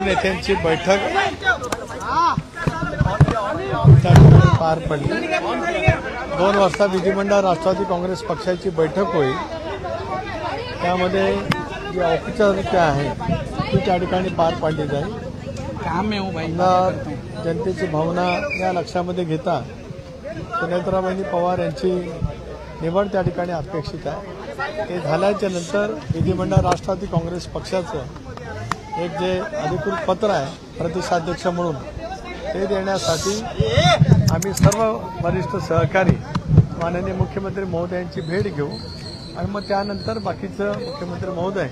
नेत्यांची बैठक पार पडली। 2 वाजता विधिमंडळ राष्ट्रवादी काँग्रेस पक्षाची बैठक होईल। त्यामध्ये जी औपचारिकता आहे ती त्या ठिकाणी पार पाडली जाईल। जनतेची भावना या लक्षामध्ये घेता सुनेत्राबाई पवार यांची निवड त्या ठिकाणी अपेक्षित आहे। ते झाल्याच्या नंतर विधिमंडळ राष्ट्रवादी काँग्रेस पक्षाचं एक जे अधिकृत पत्र आहे प्रदेशाध्यक्ष म्हणून ते देण्यासाठी आम्ही सर्व वरिष्ठ सहकारी माननीय मुख्यमंत्री महोदयांची भेट घेऊ आणि मग त्यानंतर बाकीचं मुख्यमंत्री महोदय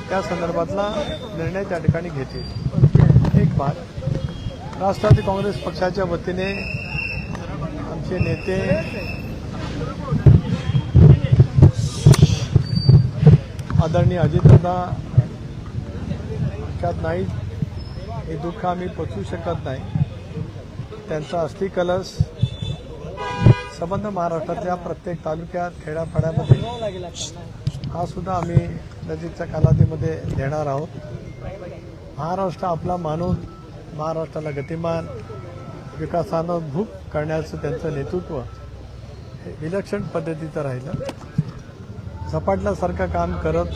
त्या संदर्भातला निर्णय त्या ठिकाणी घेतील। एक भाग राष्ट्रवादी काँग्रेस पक्षाच्या वतीने आमचे नेते आदरणीय अजितदादा लक्षात नाही, हे दुःख आम्ही पोचवू शकत नाही। त्यांचा अस्थिकलश संबंध महाराष्ट्रातल्या प्रत्येक तालुक्यात खेड्यापाड्यामध्ये हा सुद्धा आम्ही नजीकच्या कालावधीमध्ये देणार आहोत। महाराष्ट्र आपला मानून महाराष्ट्राला गतिमान विकासानं भूक करण्याचं त्यांचं नेतृत्व हे विलक्षण पद्धतीचं राहिलं। झपाटल्यासारखं काम करत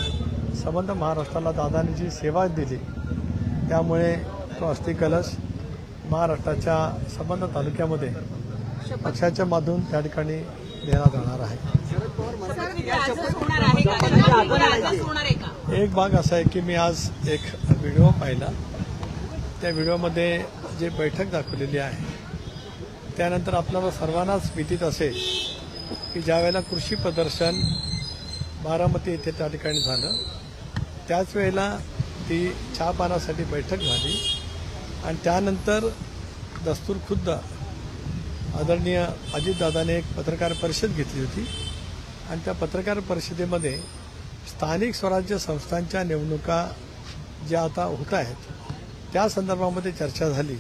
संबंध महाराष्ट्राला दादांनी जी सेवा दिली त्यामुळे तो अस्थिकलश महाराष्ट्राच्या संबंध तालुक्यामध्ये पक्षाच्या माध्यमातून त्या ठिकाणी देण्यात जाणार आहे। एक भाग असा आहे की मी आज एक व्हिडिओ पाहिला, त्या व्हिडिओमध्ये जे बैठक दाखवलेली आहे त्यानंतर आपल्याला सर्वांनाच विदित असेल की ज्यावेळेला कृषी प्रदर्शन बारामती येथे त्या ठिकाणी झालं त्याच वेळेला ती चहापानासाठी बैठक झाली आणि त्यानंतर दस्तूर खुद्द आदरणीय अजितदादाने एक पत्रकार परिषद घेतली होती आणि त्या पत्रकार परिषदेमध्ये स्थानिक स्वराज्य संस्थांच्या निवडणुका ज्या आता होत आहेत त्या संदर्भामध्ये चर्चा झाली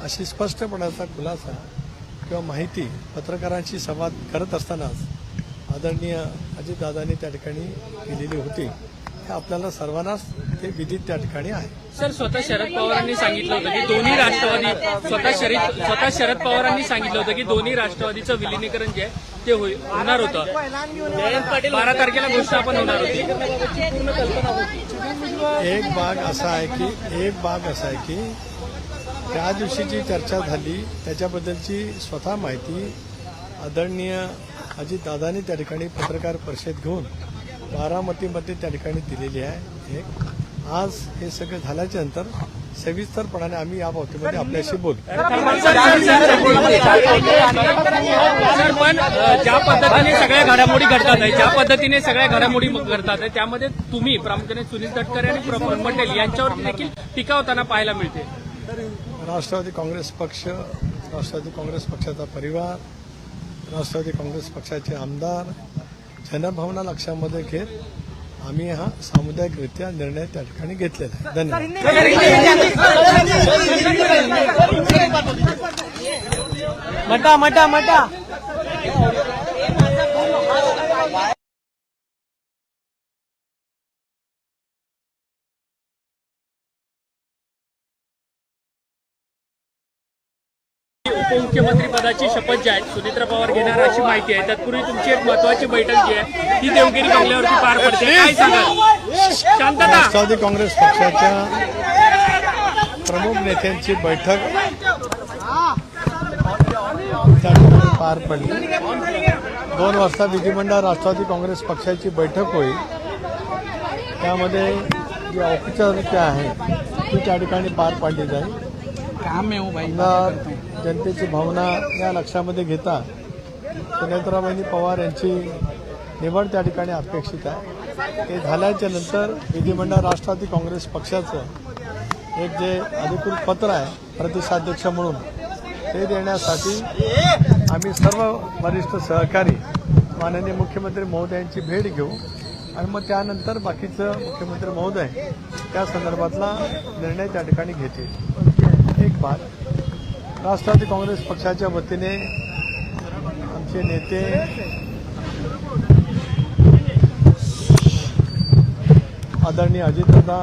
अशी स्पष्टपणाचा खुलासा किंवा माहिती पत्रकारांशी संवाद करत असतानाच आदरणीय अजितदादांनी त्या ठिकाणी केलेली होती। हे आपल्याला सर्वांनाच ते विदित त्या ठिकाणी आहे। सर, स्वतः शरद पवारांनी सांगितलं होतं की दोन्ही राष्ट्रवादी स्वतः शरद पवारांनी सांगितलं होतं की दोन्ही राष्ट्रवादीचं विलिनीकरण जे आहे ते होणार होतं। 12 तारखेला घोषणा पण होणार होती। एक भाग असा आहे की त्या दिवशी जी चर्चा झाली त्याच्याबद्दलची स्वतः माहिती आदरणीय अजितदादांनी त्या ठिकाणी पत्रकार परिषद घेऊन बारामतीमध्ये त्या ठिकाणी दिलेली आहे। आज हे सगळं झाल्याच्या नंतर सविस्तरपणाने आम्ही या बाबतीमध्ये आपल्याशी बोलू। पण ज्या पद्धतीने सगळ्या घडामोडी घडतात त्यामध्ये तुम्ही प्रामुख्याने सुनील तटकरे आणि प्रफुल्ल पटेल यांच्यावर देखील टीका होताना पाहायला मिळते। राष्ट्रवादी काँग्रेस पक्ष, राष्ट्रवादी काँग्रेस पक्षाचा परिवार, राष्ट्रवादी काँग्रेस पक्षाचे आमदार जनभावना लक्षामध्ये घेत आम्ही हा सामुदायिकरित्या निर्णय त्या ठिकाणी घेतलेला आहे। धन्यवाद। उपमुख्यमंत्री पदाची शपथ जी आहे सुनेत्रा पवार घेणार अशी माहिती आहे। तत्पूर्वी तुमची एक महत्वाची बैठक जी आहे ती देवगिरी बंगल्यावरती पार पडते, काय सांगाल? शांतता। राष्ट्रवादी काँग्रेस पक्षाच्या प्रमुख नेत्यांची बैठक त्या ठिकाणी पार पडली। 2 वाजता विधिमंडळ राष्ट्रवादी काँग्रेस पक्षाची बैठक होईल। त्यामध्ये जी औपचारिकता आहे ती त्या ठिकाणी पार पाडली जाईल। जनतेची भावना या लक्षामध्ये घेता सुनेत्राबाई पवार यांची निवड त्या ठिकाणी अपेक्षित आहे। ते झाल्याच्या नंतर विधिमंडळ राष्ट्रवादी काँग्रेस पक्षाचं एक जे अधिकृत पत्र आहे प्रदेशाध्यक्ष म्हणून ते देण्यासाठी आम्ही सर्व वरिष्ठ सहकारी माननीय मुख्यमंत्री महोदयांची भेट घेऊ आणि मग त्यानंतर बाकीचं मुख्यमंत्री महोदय त्या संदर्भातला निर्णय त्या ठिकाणी घेतील। एक भाग राष्ट्रवादी काँग्रेस पक्षाच्या वतीने आमचे नेते आदरणीय अजितदादा